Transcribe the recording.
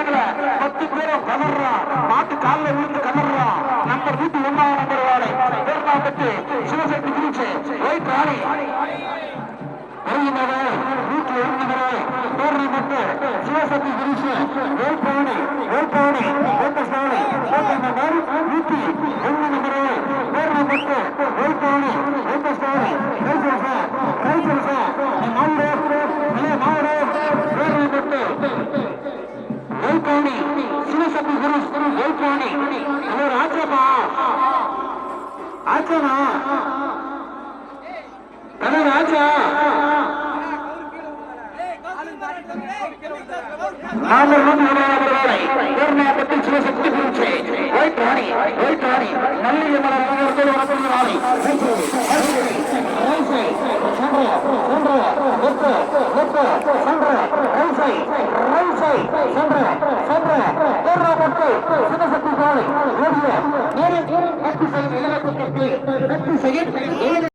நேரத்துல 10 பேரும் கலர்றான், மாட்டு காலில் விழுந்து கலர்றான். நம்பர் 101 நம்பர் வாழை பேர்மாப்பட்டு சிவசக்தி குறிச்சு ஒயிட் ராணி சிவசக்தி குறிச்சு வேல்பாணி வேல்பாணி வேட்டசாலை நம்பர் 101 நம்பர் பேர்மாப்பட்டு வேல்பாணி வேட்டசாலை வேல்பாணி சிவசக்தி குரு வேல்பாணி அவர் ஆச்சமா ஆச்சனா கலர் ஆச்சா பேர்மாப்பட்டு சிவசக்தி குறிச்சு ஒயிட் ராணி நல்ல வாழை சிவசக்தி